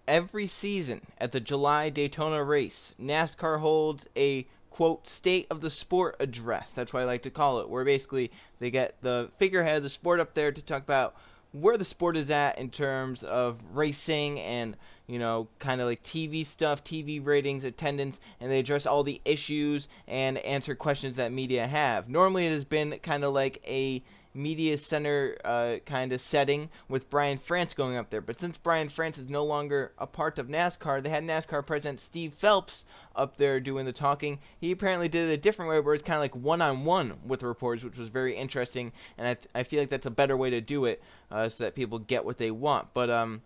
every season at the July Daytona race, NASCAR holds a quote state of the sport address. That's what I like to call it, where basically they get the figurehead of the sport up there to talk about where the sport is at in terms of racing and kind of like TV stuff, TV ratings, attendance, and they address all the issues and answer questions that media have. Normally, it has been kind of like a media center kind of setting with Brian France going up there. But since Brian France is no longer a part of NASCAR, they had NASCAR president Steve Phelps up there doing the talking. He apparently did it a different way where it's kind of like one-on-one with reporters, which was very interesting. And I feel like that's a better way to do it so that people get what they want. But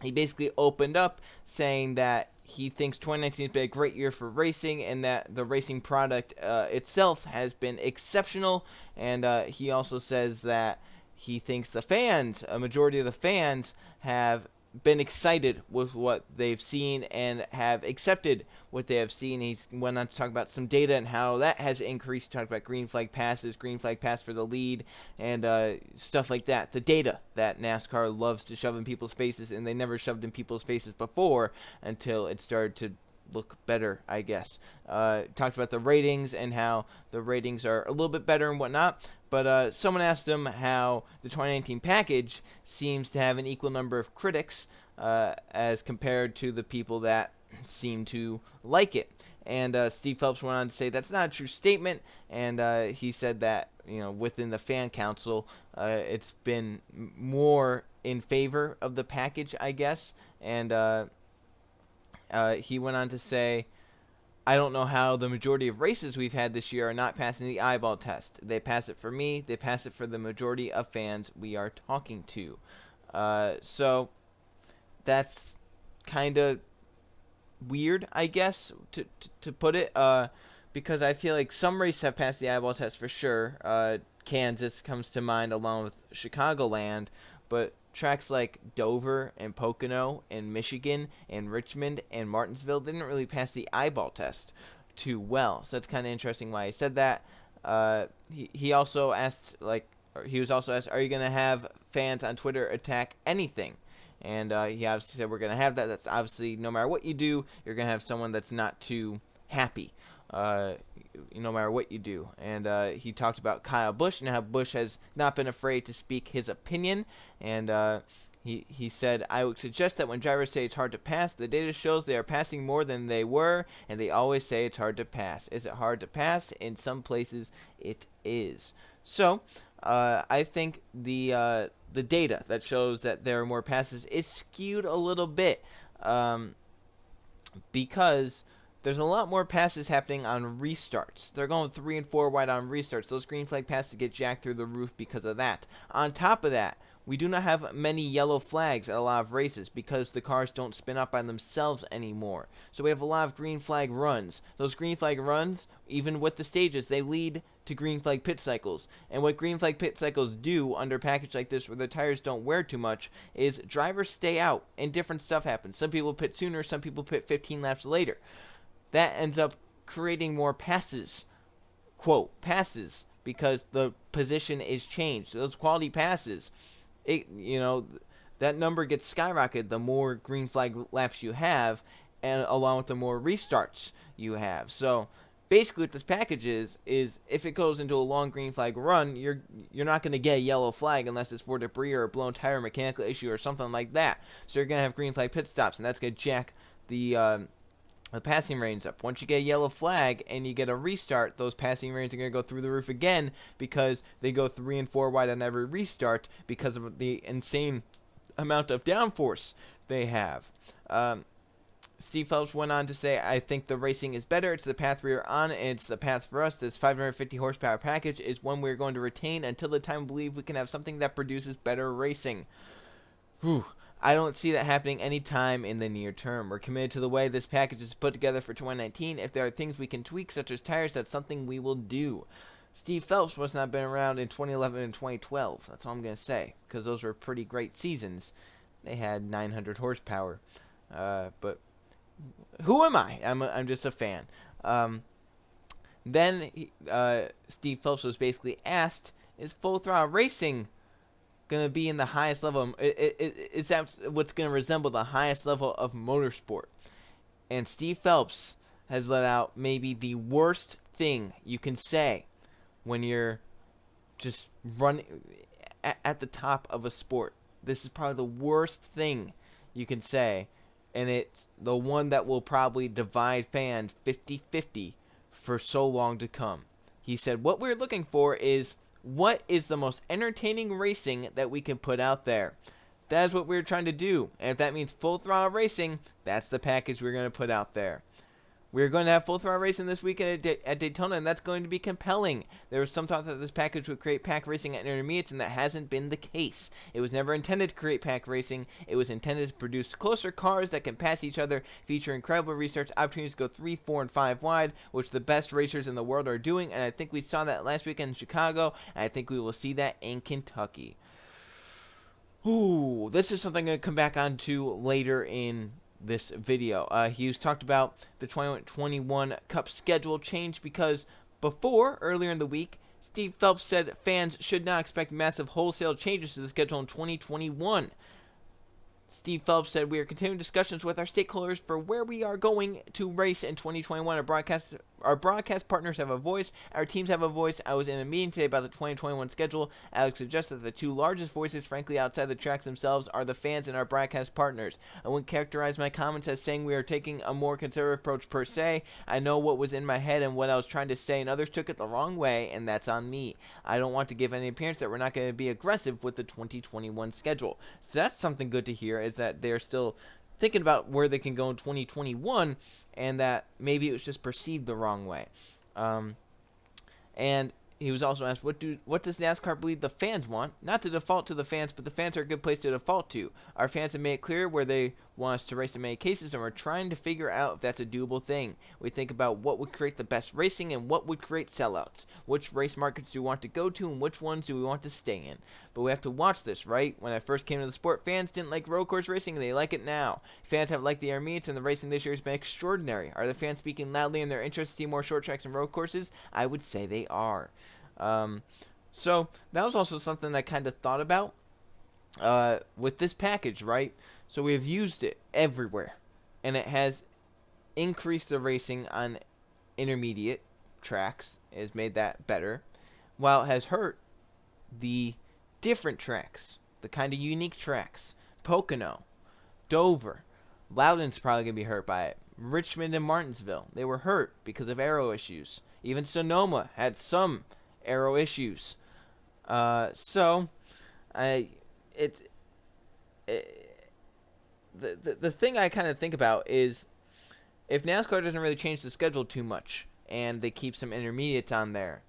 he basically opened up saying that he thinks 2019 has been a great year for racing and that the racing product itself has been exceptional. And he also says that he thinks the fans, a majority of the fans, have been excited with what they've seen and have accepted what they have seen. He went on to talk about some data and how that has increased. Talked about green flag passes, green flag pass for the lead, and stuff like that. The data that NASCAR loves to shove in people's faces, and they never shoved in people's faces before until it started to look better, I guess. Talked about the ratings and how the ratings are a little bit better and whatnot. But someone asked him how the 2019 package seems to have an equal number of critics as compared to the people that seem to like it. And Steve Phelps went on to say that's not a true statement. And he said that within the fan council, it's been more in favor of the package, I guess. And he went on to say, I don't know how the majority of races we've had this year are not passing the eyeball test. They pass it for me. They pass it for the majority of fans we are talking to. So that's kind of weird, I guess, to put it, because I feel like some races have passed the eyeball test for sure. Kansas comes to mind along with Chicagoland, but tracks like Dover and Pocono and Michigan and Richmond and Martinsville didn't really pass the eyeball test too well. So that's kind of interesting why he said that. He also asked, he was also asked, are you going to have fans on Twitter attack anything? And he obviously said we're going to have that. That's obviously no matter what you do, you're going to have someone that's not too happy. No matter what you do. And he talked about Kyle Busch and how Busch has not been afraid to speak his opinion. And he said, I would suggest that when drivers say it's hard to pass, the data shows they are passing more than they were, and they always say it's hard to pass. Is it hard to pass? In some places, it is. So, I think the data that shows that there are more passes is skewed a little bit because there's a lot more passes happening on restarts. They're going 3 and 4 wide on restarts. Those green flag passes get jacked through the roof because of that. On top of that, we do not have many yellow flags at a lot of races because the cars don't spin up by themselves anymore. So we have a lot of green flag runs. Those green flag runs, even with the stages, they lead to green flag pit cycles. And what green flag pit cycles do under a package like this where the tires don't wear too much is drivers stay out and different stuff happens. Some people pit sooner, some people pit 15 laps later. That ends up creating more passes, quote, passes, because the position is changed. Those quality passes, that number gets skyrocketed the more green flag laps you have, and along with the more restarts you have. So basically what this package is if it goes into a long green flag run, you're not going to get a yellow flag unless it's for debris or a blown tire mechanical issue or something like that. So you're going to have green flag pit stops, and that's going to jack the passing range up. Once you get a yellow flag and you get a restart, those passing ranges are going to go through the roof again because they go 3 and 4 wide on every restart because of the insane amount of downforce they have. Steve Phelps went on to say, I think the racing is better. It's the path we are on, and it's the path for us. This 550 horsepower package is one we're going to retain until the time we believe we can have something that produces better racing. Whew. I don't see that happening anytime in the near term. We're committed to the way this package is put together for 2019. If there are things we can tweak, such as tires, that's something we will do. Steve Phelps must not have been around in 2011 and 2012. That's all I'm going to say, because those were pretty great seasons. They had 900 horsepower. But who am I? I'm just a fan. Then Steve Phelps was basically asked, is full throttle racing going to be in the highest level. It's what's going to resemble the highest level of motorsport. And Steve Phelps has let out maybe the worst thing you can say when you're just running at the top of a sport. This is probably the worst thing you can say, and it's the one that will probably divide fans 50-50 for so long to come. He said, what we're looking for is what is the most entertaining racing that we can put out there. That is what we're trying to do. And if that means full throttle racing, that's the package we're going to put out there. We're going to have full throttle racing this weekend at Daytona, and that's going to be compelling. There was some thought that this package would create pack racing at intermediates, and that hasn't been the case. It was never intended to create pack racing. It was intended to produce closer cars that can pass each other, feature incredible research, opportunities to go 3, 4, and 5 wide, which the best racers in the world are doing, and I think we saw that last weekend in Chicago, and I think we will see that in Kentucky. Ooh, this is something I'm going to come back on to later in this video. He's talked about the 2021 Cup schedule change because earlier in the week, Steve Phelps said fans should not expect massive wholesale changes to the schedule in 2021. Steve Phelps said, we are continuing discussions with our stakeholders for where we are going to race in 2021. Our broadcast partners have a voice. Our teams have a voice. I was in a meeting today about the 2021 schedule. Alex suggested that the two largest voices, frankly, outside the tracks themselves, are the fans and our broadcast partners. I wouldn't characterize my comments as saying we are taking a more conservative approach per se. I know what was in my head and what I was trying to say, and others took it the wrong way, and that's on me. I don't want to give any appearance that we're not going to be aggressive with the 2021 schedule. So that's something good to hear, is that they're still thinking about where they can go in 2021, and that maybe it was just perceived the wrong way. And he was also asked, what does NASCAR believe the fans want? Not to default to the fans, but the fans are a good place to default to. Our fans have made it clear where they want us to race in many cases, and we're trying to figure out if that's a doable thing. We think about what would create the best racing and what would create sellouts. Which race markets do we want to go to and which ones do we want to stay in? But we have to watch this, right? When I first came to the sport, fans didn't like road course racing, and they like it now. Fans have liked the air meets, and the racing this year has been extraordinary. Are the fans speaking loudly in their interest to see more short tracks and road courses? I would say they are. So that was also something I kind of thought about with this package, right? So we have used it everywhere, and it has increased the racing on intermediate tracks. It has made that better, while it has hurt the different tracks, the kind of unique tracks. Pocono, Dover, Loudon's probably going to be hurt by it. Richmond and Martinsville, they were hurt because of aero issues. Even Sonoma had some aero issues. The thing I kind of think about is if NASCAR doesn't really change the schedule too much and they keep some intermediates on there,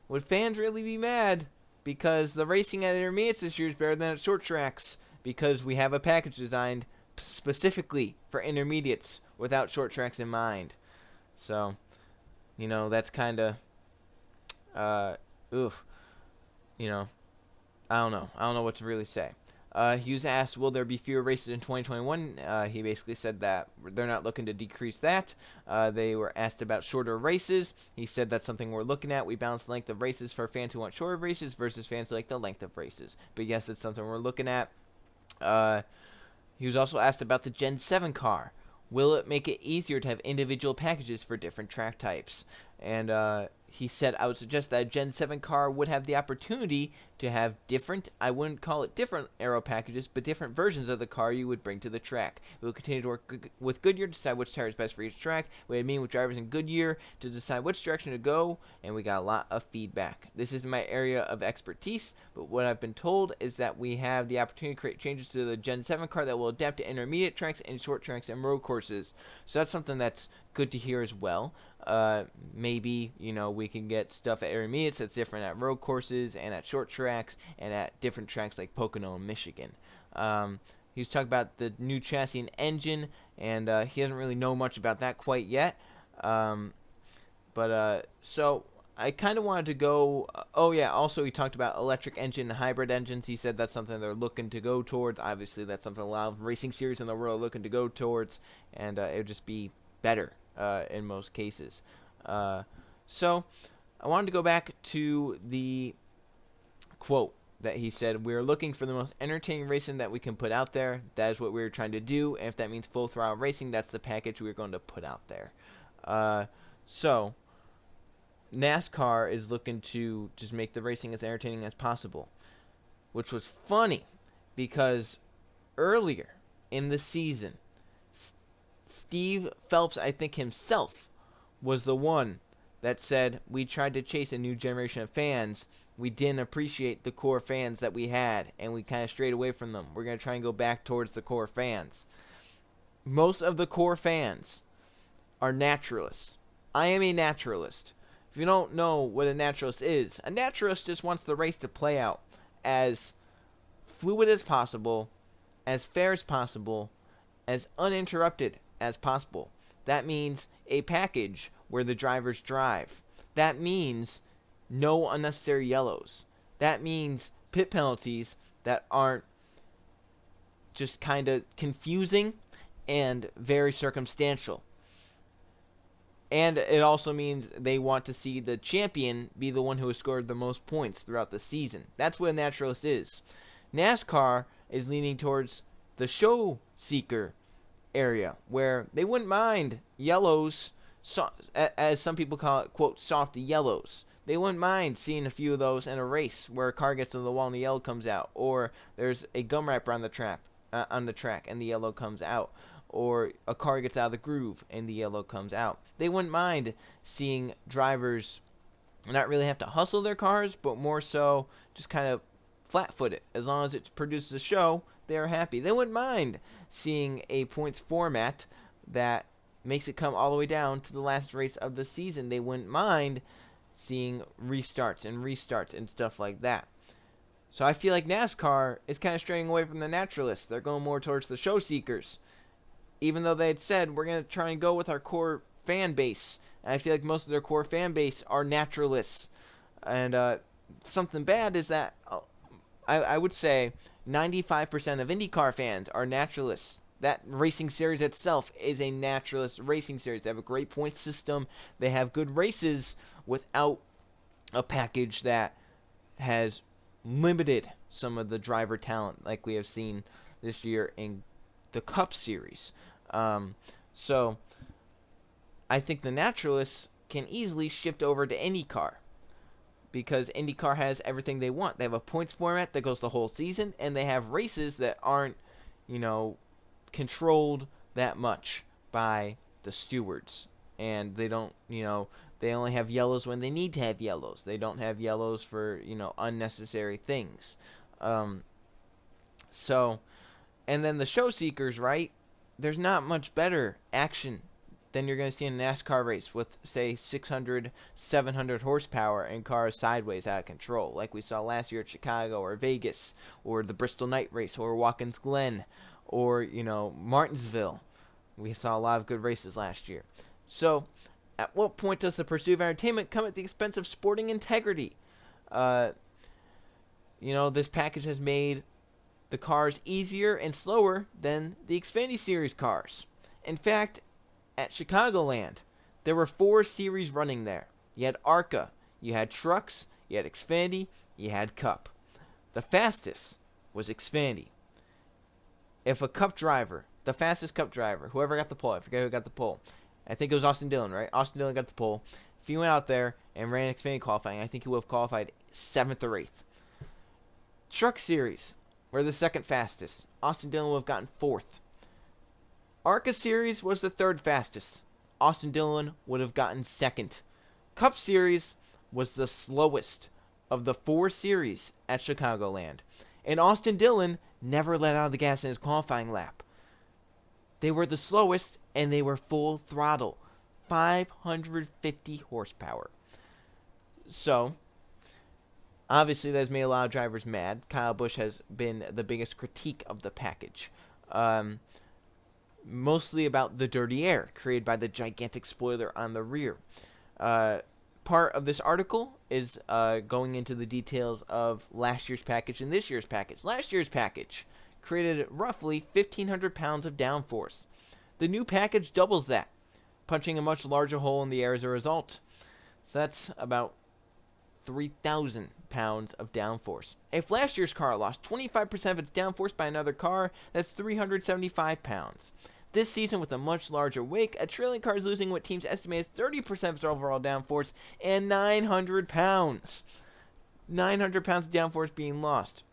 would fans really be mad because the racing at intermediates this year is better than at short tracks because we have a package designed specifically for intermediates without short tracks in mind? So, that's kind of I don't know what to really say. He was asked, will there be fewer races in 2021? He basically said that they're not looking to decrease that. They were asked about shorter races. He said that's something we're looking at. We balance the length of races for fans who want shorter races versus fans who like the length of races. But yes, it's something we're looking at. He was also asked about the Gen 7 car. Will it make it easier to have individual packages for different track types? And he said, I would suggest that a Gen 7 car would have the opportunity to have different, I wouldn't call it different aero packages, but different versions of the car you would bring to the track. We will continue to work with Goodyear to decide which tire is best for each track. We had a meeting with drivers in Goodyear to decide which direction to go, and we got a lot of feedback. This isn't my area of expertise, but what I've been told is that we have the opportunity to create changes to the Gen 7 car that will adapt to intermediate tracks and short tracks and road courses. So that's something that's good to hear as well. Maybe, we can get stuff at intermediates that's different at road courses and at short tracks and at different tracks like Pocono and Michigan. He was talking about the new chassis and engine, and he doesn't really know much about that quite yet. So I kind of wanted to go, also he talked about electric engine and hybrid engines. He said that's something they're looking to go towards. Obviously, that's something a lot of racing series in the world are looking to go towards, and it would just be better in most cases. So I wanted to go back to the quote that he said, we're looking for the most entertaining racing that we can put out there. That is what we're trying to do. And if that means full throttle racing, that's the package we're going to put out there. So NASCAR is looking to just make the racing as entertaining as possible, which was funny because earlier in the season, Steve Phelps, I think himself, was the one that said we tried to chase a new generation of fans. We didn't appreciate the core fans that we had, and we kind of strayed away from them. We're going to try and go back towards the core fans. Most of the core fans are naturalists. I am a naturalist. If you don't know what a naturalist is, a naturalist just wants the race to play out as fluid as possible, as fair as possible, as uninterrupted as possible. That means a package where the drivers drive. That means no unnecessary yellows. That means pit penalties that aren't just kind of confusing and very circumstantial. And it also means they want to see the champion be the one who has scored the most points throughout the season. That's what a naturalist is. NASCAR is leaning towards the show seeker area, where they wouldn't mind yellows, as some people call it, quote, soft yellows. They wouldn't mind seeing a few of those in a race where a car gets on the wall and the yellow comes out, or there's a gum wrapper on the track and the yellow comes out, or a car gets out of the groove and the yellow comes out. They wouldn't mind seeing drivers not really have to hustle their cars, but more so just kind of flat-foot it. As long as it produces a show, they are happy. They wouldn't mind seeing a points format that makes it come all the way down to the last race of the season. They wouldn't mind seeing restarts and stuff like that. So I feel like NASCAR is kind of straying away from the naturalists. They're going more towards the show seekers. Even though they had said, we're going to try and go with our core fan base. And I feel like most of their core fan base are naturalists. And something bad is that I would say 95% of IndyCar fans are naturalists. That racing series itself is a naturalist racing series. They have a great point system. They have good races without a package that has limited some of the driver talent like we have seen this year in the Cup Series. So I think the naturalists can easily shift over to IndyCar, because IndyCar has everything they want. They have a points format that goes the whole season, and they have races that aren't, controlled that much by the stewards. And they don't, they only have yellows when they need to have yellows. They don't have yellows for, unnecessary things. And then the show seekers, right? There's not much better action than you're going to see in a NASCAR race with, say, 600, 700 horsepower and cars sideways out of control, like we saw last year at Chicago or Vegas or the Bristol Night Race or Watkins Glen or, Martinsville. We saw a lot of good races last year. So at what point does the pursuit of entertainment come at the expense of sporting integrity? This package has made the cars easier and slower than the Xfinity Series cars. In fact, at Chicagoland, there were 4 series running there. You had ARCA, you had Trucks, you had Xfinity, you had Cup. The fastest was Xfinity. If a Cup driver, the fastest Cup driver, whoever got the pole, I forget who got the pole. I think it was Austin Dillon, right? Austin Dillon got the pole. If he went out there and ran Xfinity qualifying, I think he would have qualified 7th or 8th. Truck Series were the second fastest. Austin Dillon would have gotten 4th. ARCA Series was the 3rd fastest. Austin Dillon would have gotten 2nd. Cup Series was the slowest of the 4 series at Chicagoland. And Austin Dillon never let out of the gas in his qualifying lap. They were the slowest, and they were full throttle. 550 horsepower. So, obviously that has made a lot of drivers mad. Kyle Busch has been the biggest critique of the package. Mostly about the dirty air created by the gigantic spoiler on the rear. Part of this article is going into the details of last year's package and this year's package. Last year's package created roughly 1,500 pounds of downforce. The new package doubles that, punching a much larger hole in the air as a result. So that's about 3,000 pounds of downforce. If last year's car lost 25% of its downforce by another car, that's 375 pounds. This season, with a much larger wake, a trailing car is losing what teams estimate as 30% of its overall downforce and 900 pounds. 900 pounds of downforce being lost.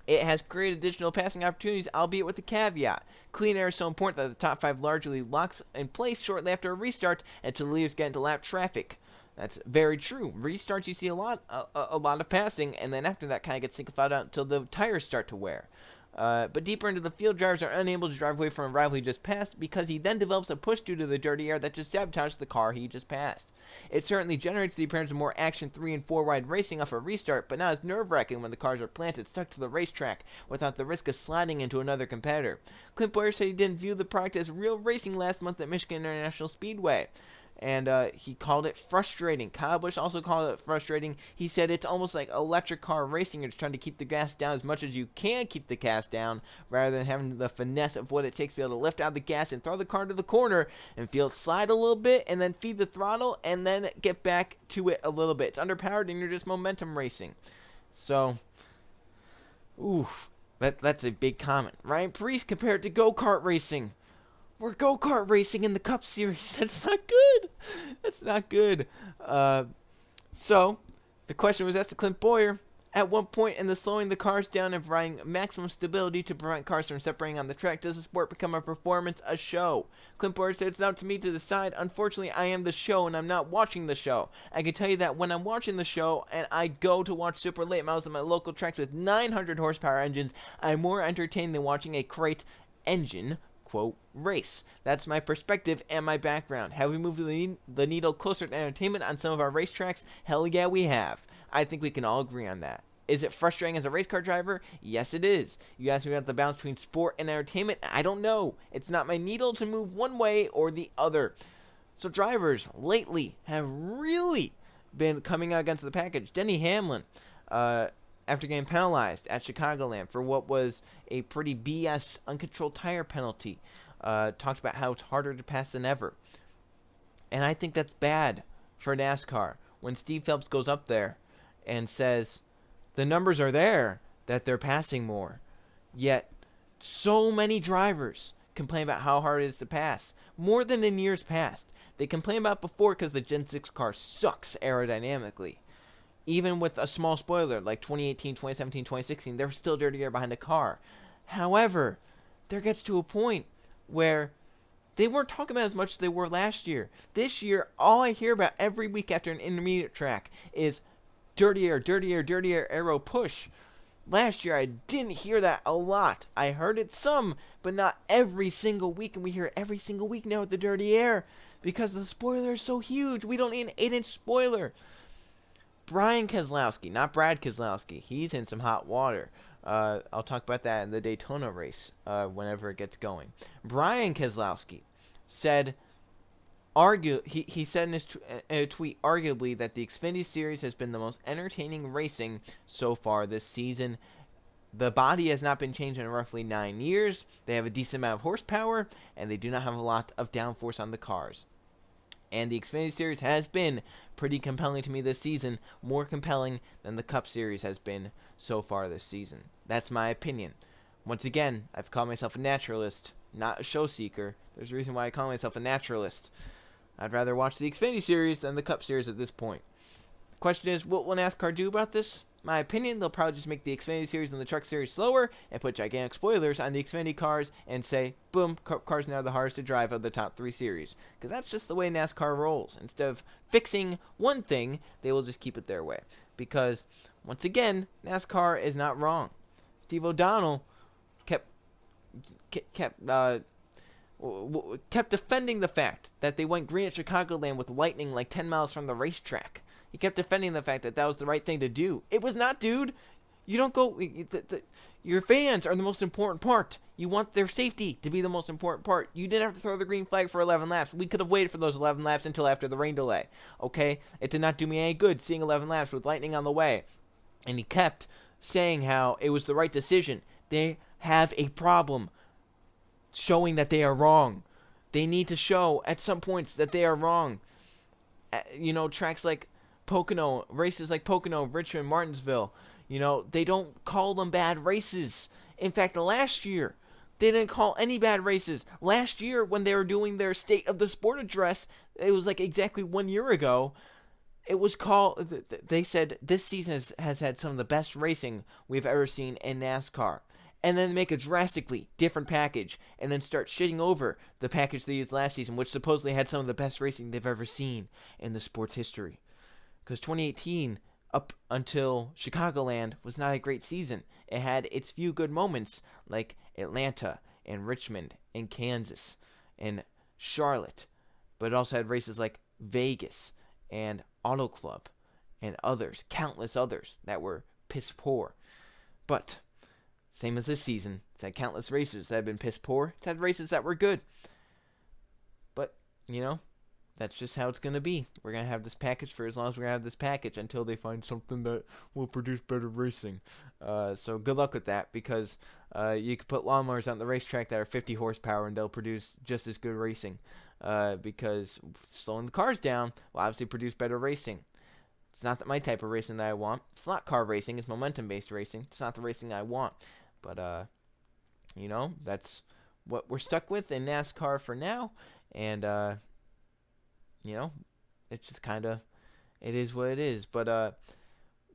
It has created additional passing opportunities, albeit with a caveat. Clean air is so important that the top 5 largely locks in place shortly after a restart until the leaders get into lap traffic. That's very true. Restarts, you see a lot of passing, and then after that kind of gets simplified out until the tires start to wear. But deeper into the field, drivers are unable to drive away from a rival he just passed because he then develops a push due to the dirty air that just sabotages the car he just passed. It certainly generates the appearance of more action 3 and 4 wide racing off a restart, but not as nerve-wracking when the cars are planted stuck to the racetrack without the risk of sliding into another competitor. Clint Boyer said he didn't view the product as real racing last month at Michigan International Speedway. And he called it frustrating. Kyle Busch also called it frustrating. He said it's almost like electric car racing. You're just trying to keep the gas down as much as you can keep the gas down, rather than having the finesse of what it takes to be able to lift out the gas and throw the car to the corner and feel it slide a little bit and then feed the throttle and then get back to it a little bit. It's underpowered and you're just momentum racing. So, oof, that's a big comment. Ryan Preece compared to go-kart racing. We're go-kart racing in the Cup Series. That's not good. That's not good. So, the question was asked to Clint Boyer. At what point in the slowing the cars down and providing maximum stability to prevent cars from separating on the track does the sport become a performance, a show? Clint Boyer said, it's not to me to decide. Unfortunately, I am the show and I'm not watching the show. I can tell you that when I'm watching the show and I go to watch super late models on my local tracks with 900 horsepower engines, I'm more entertained than watching a crate engine quote race. That's my perspective and my background. Have we moved the needle closer to entertainment on some of our racetracks? Hell yeah, we have. I think we can all agree on that. Is it frustrating as a race car driver? Yes, it is. You asked me about the balance between sport and entertainment. I don't know. It's not my needle to move one way or the other. So drivers lately have really been coming out against the package. Denny Hamlin, after getting penalized at Chicagoland for what was a pretty BS uncontrolled tire penalty, talked about how it's harder to pass than ever. And I think that's bad for NASCAR. When Steve Phelps goes up there and says, the numbers are there that they're passing more, yet so many drivers complain about how hard it is to pass, more than in years past. They complained about before because the Gen 6 car sucks aerodynamically. Even with a small spoiler like 2018, 2017, 2016, they're still dirty air behind the car. However, there gets to a point where they weren't talking about as much as they were last year. This year, all I hear about every week after an intermediate track is dirty air, dirty air, dirty air, aero push. Last year, I didn't hear that a lot. I heard it some, but not every single week, and we hear it every single week now with the dirty air because the spoiler is so huge. We don't need an 8-inch spoiler. Brian Keselowski, not Brad Keselowski. He's in some hot water. I'll talk about that in the Daytona race whenever it gets going. Brian Keselowski said, he said in a tweet, arguably, that the Xfinity Series has been the most entertaining racing so far this season. The body has not been changed in roughly 9 years. They have a decent amount of horsepower, and they do not have a lot of downforce on the cars. And the Xfinity Series has been pretty compelling to me this season, more compelling than the Cup Series has been so far this season. That's my opinion. Once again, I've called myself a naturalist, not a show seeker. There's a reason why I call myself a naturalist. I'd rather watch the Xfinity Series than the Cup Series at this point. The question is, what will NASCAR do about this? My opinion, they'll probably just make the Xfinity Series and the Truck Series slower and put gigantic spoilers on the Xfinity cars and say, boom, cars now the hardest to drive of the top 3 series. Because that's just the way NASCAR rolls. Instead of fixing one thing, they will just keep it their way. Because, once again, NASCAR is not wrong. Steve O'Donnell kept defending the fact that they went green at Chicagoland with lightning like 10 miles from the racetrack. He kept defending the fact that that was the right thing to do. It was not, dude. You don't go... your fans are the most important part. You want their safety to be the most important part. You didn't have to throw the green flag for 11 laps. We could have waited for those 11 laps until after the rain delay. Okay? It did not do me any good seeing 11 laps with lightning on the way. And he kept saying how it was the right decision. They have a problem showing that they are wrong. They need to show at some points that they are wrong. Tracks like Pocono, races like Pocono, Richmond, Martinsville, they don't call them bad races. In fact, last year, they didn't call any bad races. Last year, when they were doing their State of the Sport address, it was like exactly 1 year ago. It was called. They said this season has had some of the best racing we've ever seen in NASCAR. And then make a drastically different package, and then start shitting over the package they used last season, which supposedly had some of the best racing they've ever seen in the sport's history. Because 2018, up until Chicagoland, was not a great season. It had its few good moments, like Atlanta and Richmond and Kansas and Charlotte, but it also had races like Vegas and Auto Club and others, countless others that were piss poor. But same as this season, it's had countless races that have been piss poor. It's had races that were good. But, that's just how it's going to be. We're going to have this package for as long as we're going to have this package until they find something that will produce better racing. So good luck with that, because you could put lawnmowers on the racetrack that are 50 horsepower and they'll produce just as good racing. Because slowing the cars down will obviously produce better racing. It's not my type of racing that I want. It's not car racing. It's momentum-based racing. It's not the racing I want. But, that's what we're stuck with in NASCAR for now. And, it's just kind of, it is what it is. But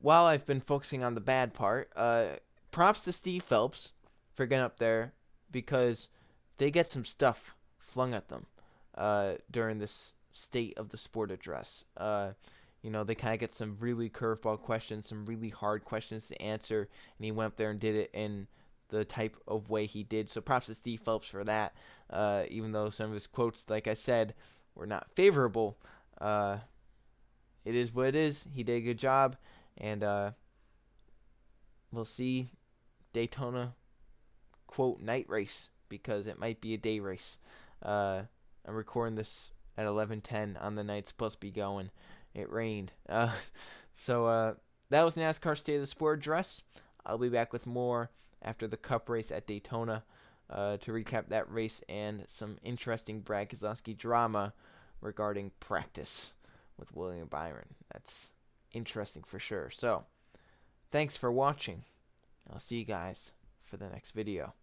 while I've been focusing on the bad part, props to Steve Phelps for getting up there, because they get some stuff flung at them during this State of the Sport address. They kind of get some really curveball questions, some really hard questions to answer, and he went up there and did it in the type of way he did. So props to Steve Phelps for that, even though some of his quotes, like I said, were not favorable. It is what it is. He did a good job, and we'll see Daytona, quote, night race, because it might be a day race. I'm recording this at 11:10 on the night it's supposed to be going. It rained. So that was NASCAR State of the Sport address. I'll be back with more after the Cup race at Daytona to recap that race and some interesting Brad Keselowski drama regarding practice with William Byron. That's interesting for sure. So, thanks for watching. I'll see you guys for the next video.